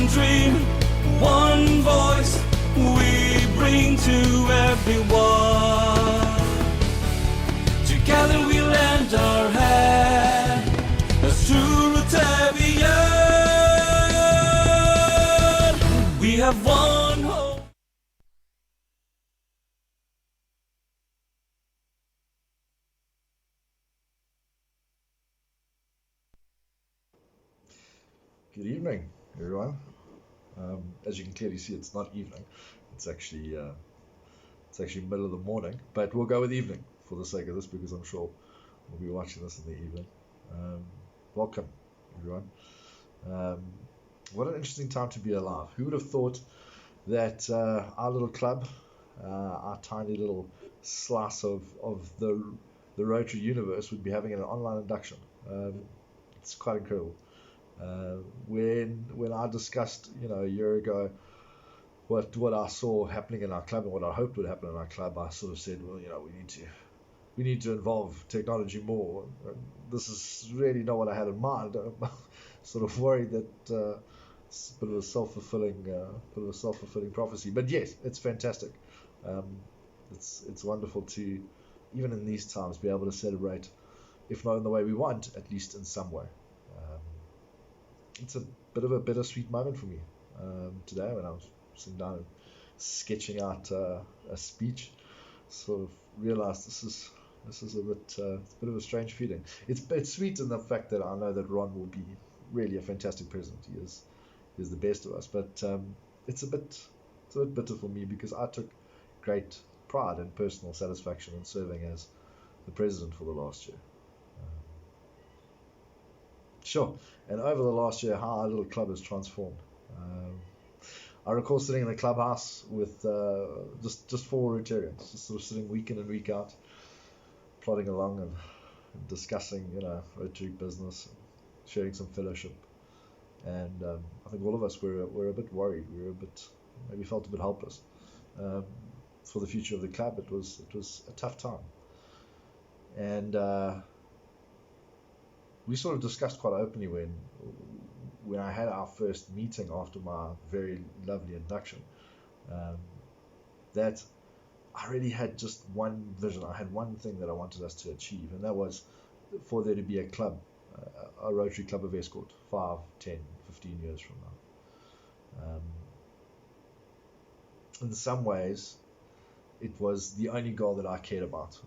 dream, one voice we bring to everyone. Together we lend our hand as true Rotarian. We have one hope. Good evening, everyone. As you can clearly see, it's not evening. It's actually middle of the morning, but we'll go with evening for the sake of this because I'm sure we'll be watching this in the evening. Welcome, everyone. What an interesting time to be alive. Who would have thought that our little club, our tiny little slice of the Rotary universe would be having an online induction. It's quite incredible. When I discussed, a year ago, what I saw happening in our club and what I hoped would happen in our club, I sort of said, well, we need to involve technology more. This is really not what I had in mind. I'm sort of worried that it's a bit of a self-fulfilling prophecy. But yes, it's fantastic. It's wonderful to, even in these times, be able to celebrate, if not in the way we want, at least in some way. It's a bit of a bittersweet moment for me today when I was sitting down and sketching out a speech. Sort of realized this is a bit of a strange feeling. It's sweet in the fact that I know that Ron will be really a fantastic president. He is the best of us, but it's a bit bitter for me because I took great pride and personal satisfaction in serving as the president for the last year. Sure, and over the last year, how our little club has transformed. I recall sitting in the clubhouse with just four Rotarians, just sort of sitting week in and week out, plodding along and discussing, Rotary business, and sharing some fellowship. And I think all of us were a bit worried. We were maybe felt a bit helpless for the future of the club. It was a tough time, and we sort of discussed quite openly when I had our first meeting after my very lovely induction, that I really had just one vision. I had one thing that I wanted us to achieve, and that was for there to be a club, a Rotary Club of Estcourt, 5, 10, 15 years from now. In some ways, it was the only goal that I cared about.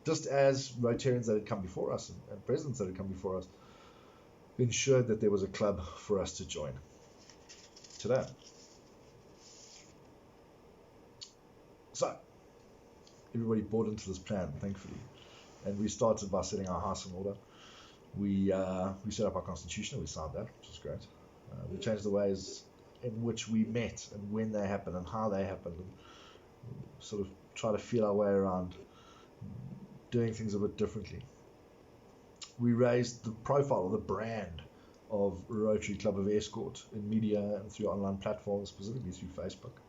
Just as Rotarians that had come before us and presidents that had come before us ensured that there was a club for us to join today. So, everybody bought into this plan, thankfully. And we started by setting our house in order. We set up our constitution, we signed that, which was great. We changed the ways in which we met and when they happened and how they happened, and sort of try to feel our way around doing things a bit differently. We raised the profile or the brand of Rotary Club of Estcourt in media and through online platforms, specifically through Facebook.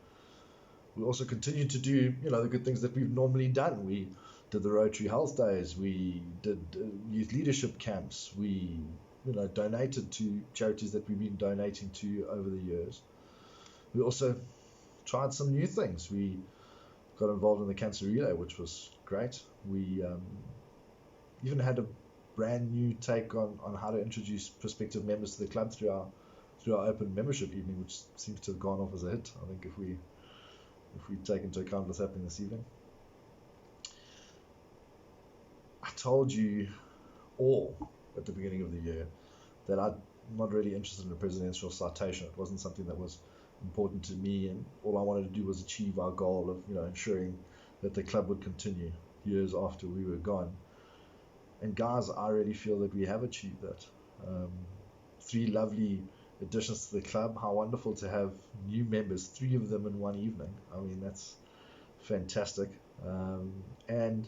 We also continued to do, the good things that we've normally done. We did the Rotary Health Days. We did youth leadership camps. We, donated to charities that we've been donating to over the years. We also tried some new things. We got involved in the Cancer Relay, which was great. We even had a brand new take on how to introduce prospective members to the club through our open membership evening, which seems to have gone off as a hit. I think if we take into account what's happening this evening. I told you all at the beginning of the year that I'm not really interested in a presidential citation. It wasn't something that was important to me, and all I wanted to do was achieve our goal of ensuring that the club would continue years after we were gone. And guys, I really feel that we have achieved that. 3 lovely additions to the club. How wonderful to have new members, 3 of them in one evening. I mean, that's fantastic. And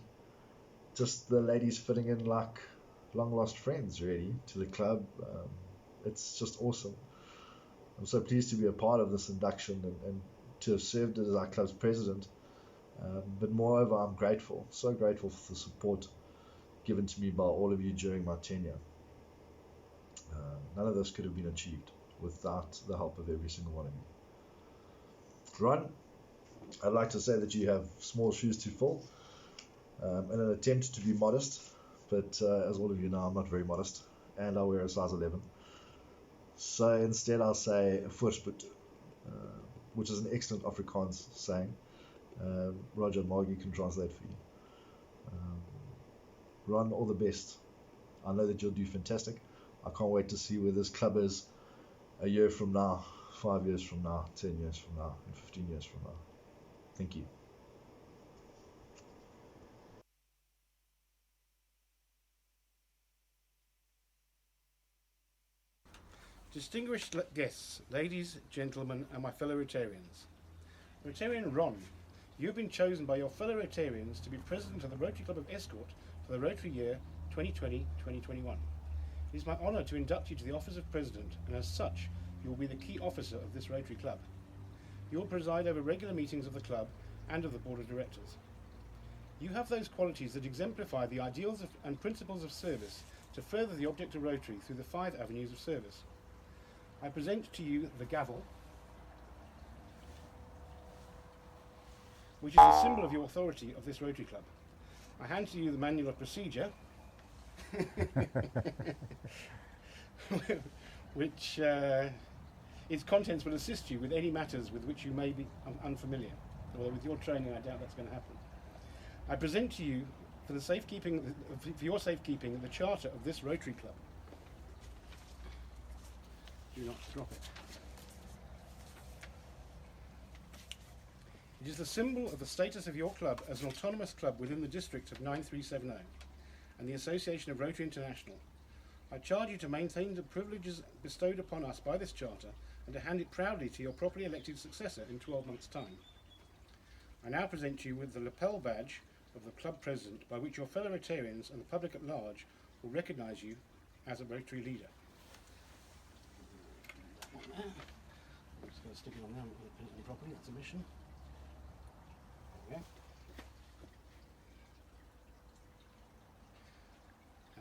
just the ladies fitting in like long lost friends really to the club. It's just awesome. I'm so pleased to be a part of this induction and to have served as our club's president. But moreover, I'm grateful, so grateful for the support given to me by all of you during my tenure. None of this could have been achieved without the help of every single one of you. Ron, I'd like to say that you have small shoes to fill, in an attempt to be modest, but as all of you know, I'm not very modest, and I wear a size 11. So instead I'll say voorspoed, which is an excellent Afrikaans saying. Roger Margie can translate for you. Ron, all the best. I know that you'll do fantastic. I can't wait to see where this club is a year from now, 5 years from now, 10 years from now, and 15 years from now. Thank you. Distinguished guests, ladies, gentlemen, and my fellow Rotarians. Rotarian Ron, you have been chosen by your fellow Rotarians to be President of the Rotary Club of Estcourt for the Rotary year 2020-2021. It is my honour to induct you to the office of President, and as such, you will be the key officer of this Rotary Club. You will preside over regular meetings of the club and of the Board of Directors. You have those qualities that exemplify the ideals and principles of service to further the object of Rotary through the 5 avenues of service. I present to you the Gavel, which is the symbol of your authority of this Rotary Club. I hand to you the manual of procedure, which its contents will assist you with any matters with which you may be unfamiliar. Although with your training, I doubt that's going to happen. I present to you, for your safekeeping, the charter of this Rotary Club. Do not drop it. It is the symbol of the status of your club as an autonomous club within the district of 9370 and the Association of Rotary International. I charge you to maintain the privileges bestowed upon us by this charter and to hand it proudly to your properly elected successor in 12 months' time. I now present you with the lapel badge of the club president, by which your fellow Rotarians and the public at large will recognise you as a Rotary leader. I'm just going to stick it on there, I'm going to pin it in properly, that's a mission. There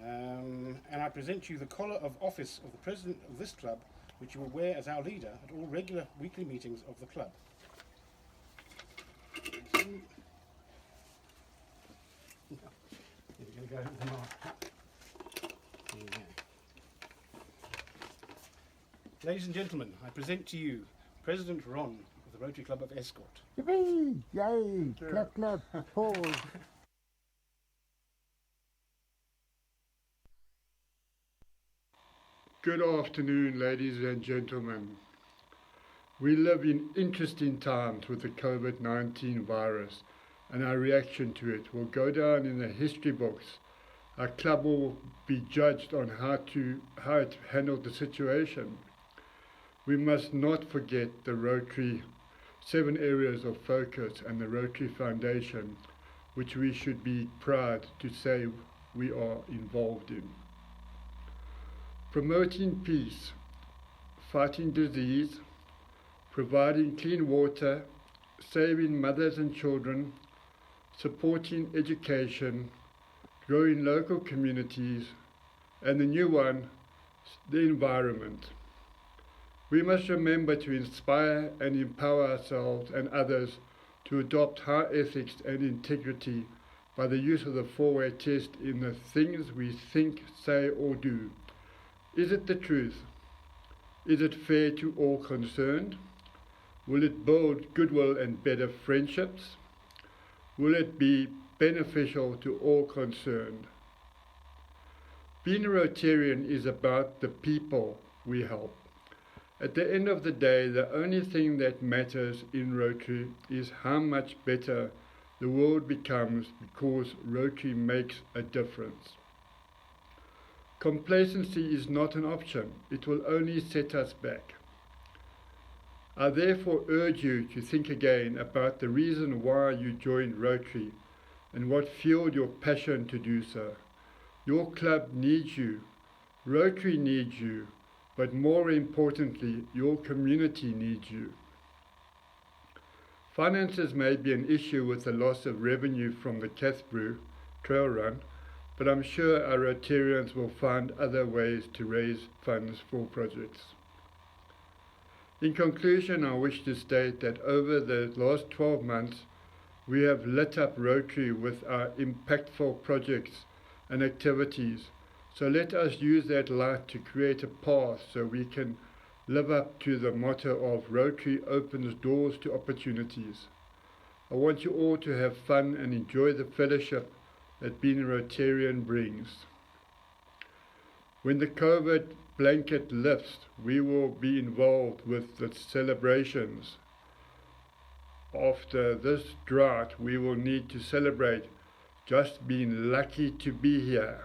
we go. And I present you the collar of office of the president of this club, which you will wear as our leader at all regular weekly meetings of the club. We're going to go with the mark. There you go. Ladies and gentlemen, I present to you President Ron of the Rotary Club of Estcourt. Yippee! Yay! Clap, clap, pause. Good afternoon, ladies and gentlemen. We live in interesting times with the COVID-19 virus, and our reaction to it will go down in the history books. Our club will be judged on how it handled the situation. We must not forget the Rotary 7 areas of focus and the Rotary Foundation, which we should be proud to say we are involved in. Promoting peace, fighting disease, providing clean water, saving mothers and children, supporting education, growing local communities, and the new one, the environment. We must remember to inspire and empower ourselves and others to adopt high ethics and integrity by the use of the 4-way test in the things we think, say, or do. Is it the truth? Is it fair to all concerned? Will it build goodwill and better friendships? Will it be beneficial to all concerned? Being a Rotarian is about the people we help. At the end of the day, the only thing that matters in Rotary is how much better the world becomes because Rotary makes a difference. Complacency is not an option. It will only set us back. I therefore urge you to think again about the reason why you joined Rotary and what fueled your passion to do so. Your club needs you. Rotary needs you. But more importantly, your community needs you. Finances may be an issue with the loss of revenue from the Cathbrew Trail Run, but I'm sure our Rotarians will find other ways to raise funds for projects. In conclusion, I wish to state that over the last 12 months, we have lit up Rotary with our impactful projects and activities. So let us use that light to create a path so we can live up to the motto of Rotary opens doors to opportunities. I want you all to have fun and enjoy the fellowship that being a Rotarian brings. When the COVID blanket lifts, we will be involved with the celebrations. After this drought, we will need to celebrate just being lucky to be here.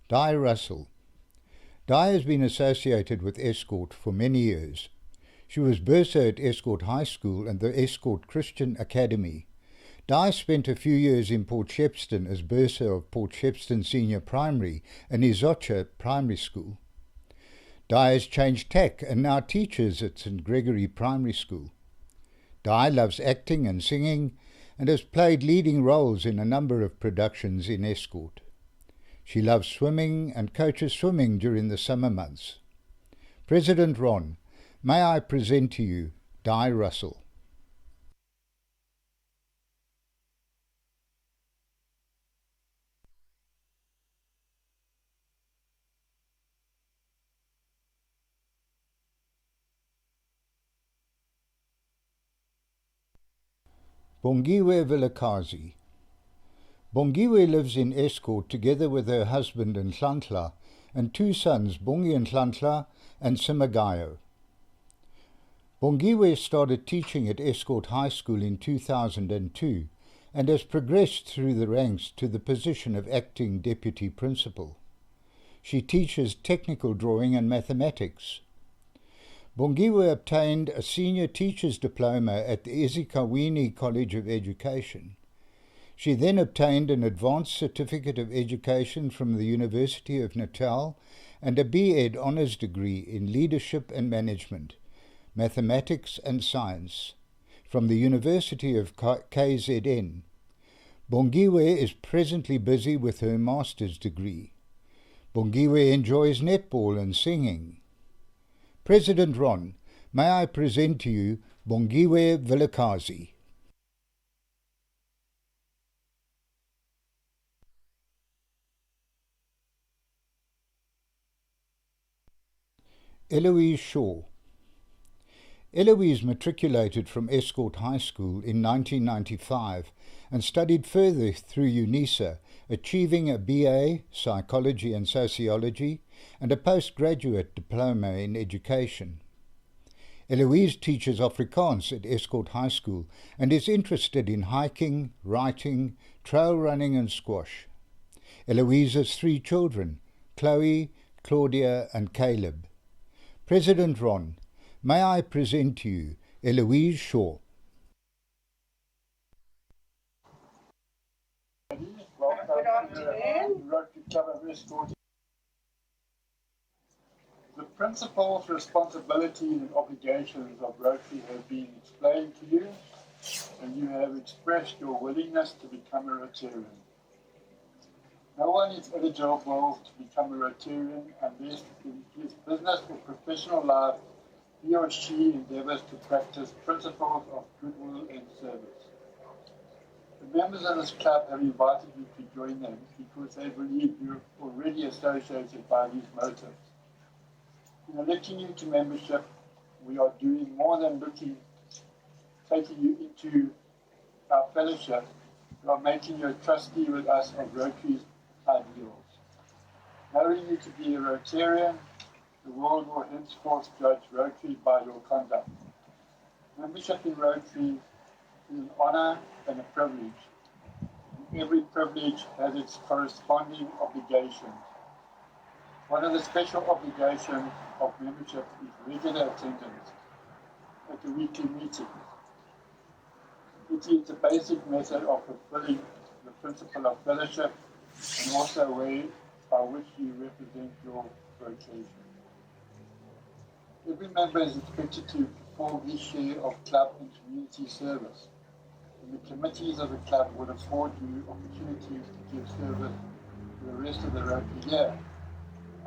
Di Russell. Di has been associated with Estcourt for many years. She was bursar at Estcourt High School and the Estcourt Christian Academy. Di spent a few years in Port Shepstone as bursar of Port Shepstone Senior Primary and Izocha Primary School. Di has changed tack and now teaches at St Gregory Primary School. Di loves acting and singing and has played leading roles in a number of productions in Estcourt. She loves swimming and coaches swimming during the summer months. President Ron, may I present to you Di Russell. Bongiwe Vilakazi. Bongiwe lives in Estcourt together with her husband Nhlanhla and two sons, Bongi Nhlanhla and Simagayo. Bongiwe started teaching at Estcourt High School in 2002 and has progressed through the ranks to the position of acting deputy principal. She teaches technical drawing and mathematics. Bongiwe obtained a senior teacher's diploma at the ezikhawini College of Education. She then obtained an advanced certificate of education from the University of Natal and a B.Ed honours degree in leadership and management, mathematics and science from the University of KZN. Bongiwe is presently busy with her master's degree. Bongiwe enjoys netball and singing. President Ron, may I present to you Bongiwe Vilakazi. Eloise Shaw. Eloise matriculated from Estcourt High School in 1995 and studied further through UNISA, achieving a BA, Psychology and Sociology, and a postgraduate diploma in education. Eloise teaches Afrikaans at Estcourt High School and is interested in hiking, writing, trail running and squash. Eloise has 3 children, Chloe, Claudia and Caleb. President Ron, may I present to you Eloise Shaw. Good afternoon. Rotary Club of Estcourt. The principles, responsibilities and obligations of Rotary have been explained to you, and you have expressed your willingness to become a Rotarian. No one is eligible to become a Rotarian unless in his business or professional life he or she endeavours to practice principles of goodwill and service. The members of this club have invited you to join them because they believe you're already associated by these motives. In electing you to membership, we are doing more than taking you into our fellowship. We are making you a trustee with us of Rotary's ideals. Knowing you to be a Rotarian, the world will henceforth judge Rotary by your conduct. Membership in Rotary is an honour and a privilege. And every privilege has its corresponding obligations. One of the special obligations of membership is regular attendance at the weekly meetings. It is the basic method of fulfilling the principle of fellowship and also a way by which you represent your vocation. Every member is expected to perform his share of club and community service, and the committees of the club will afford you opportunities to give service for the rest of the Rotary year.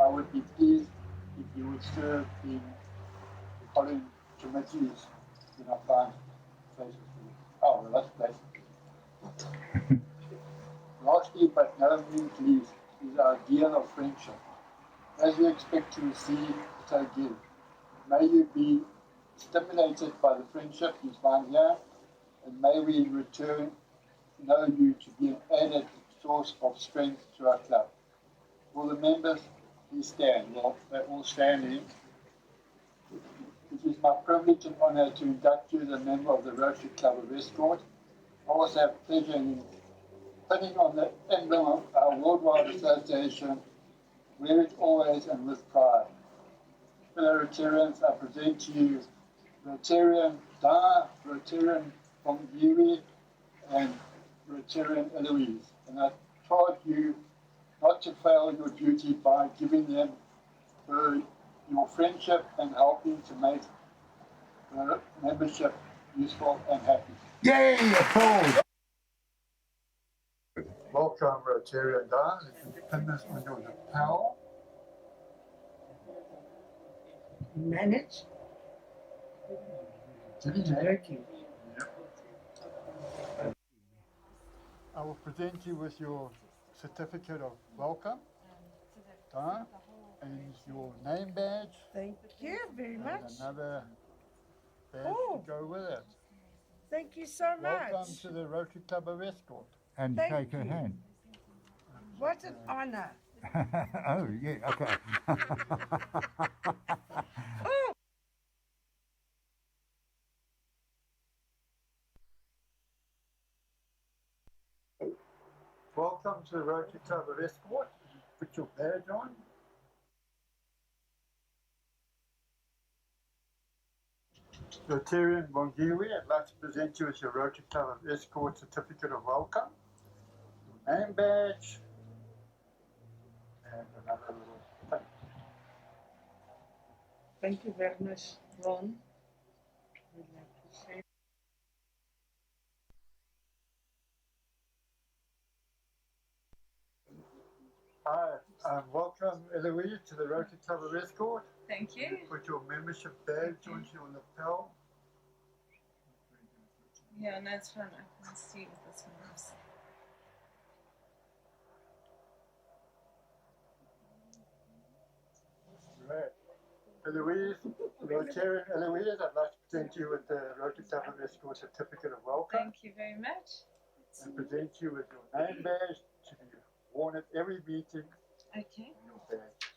I would be pleased if you would serve in the following committees in our plan places for you. Oh, well, that's basic. Lastly, but no means least, is our ideal of friendship. As you expect to receive, so give. May you be stimulated by the friendship you find here, and may we in return know you to be an added source of strength to our club. Will the members please stand? Well, they're all standing. It is my privilege and honour to induct you as a member of the Rotary Club of Estcourt. I also have pleasure in putting on the emblem of our worldwide association, wear it always and with pride. Fellow Rotarians, I present to you Rotarian Ron, Rotarian Bongiwe, and Rotarian Eloise. And I charge you not to fail your duty by giving them your friendship and helping to make the membership useful and happy. Yay! Applause! Welcome, Rotarian Ron. You can pin this on your lapel. Manage. Joking. I will present you with your certificate of welcome, and your name badge. Thank you very much. And another badge Oh. to go with it. Thank you so much. Welcome to the Rotary Club of Estcourt. And Thank shake her you. hand. What an honour. Oh, yeah, okay. Welcome to the Rotary Club of Estcourt. Put your badge on. Rotarian Bongiwe, I'd like to present you with your Rotary Club of Estcourt certificate of welcome, your name badge, and another little thing. Thank you very much, Ron. Really appreciate it. Hi, welcome Eloise to the Rotary Club of Estcourt. Thank you. Put your membership badge on your lapel. Yeah, no, it's fun. I can see with this moves. Right. Eloise, Rotarian Eloise, I'd like to present you with the Rotary Club of Estcourt certificate of welcome. Thank you very much. And present you with your name badge to be worn at every meeting. Okay. And your badge.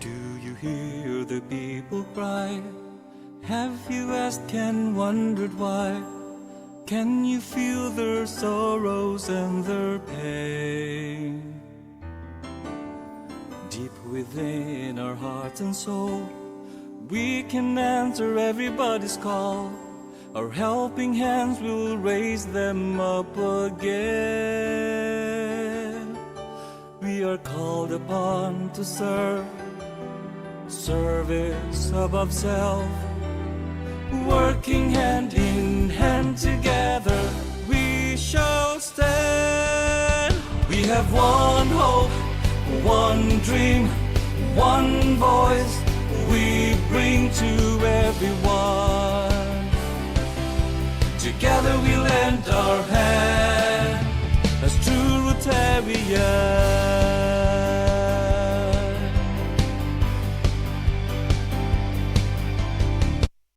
Do you hear the people cry? Have you asked and wondered why? Can you feel their sorrows and their pain? Deep within our hearts and soul, we can answer everybody's call. Our helping hands will raise them up again. we are called upon to serve. Service above self, working hand in hand together, we shall stand. We have one hope, one dream, one voice we bring to everyone. Together we lend our hand as true Rotarians.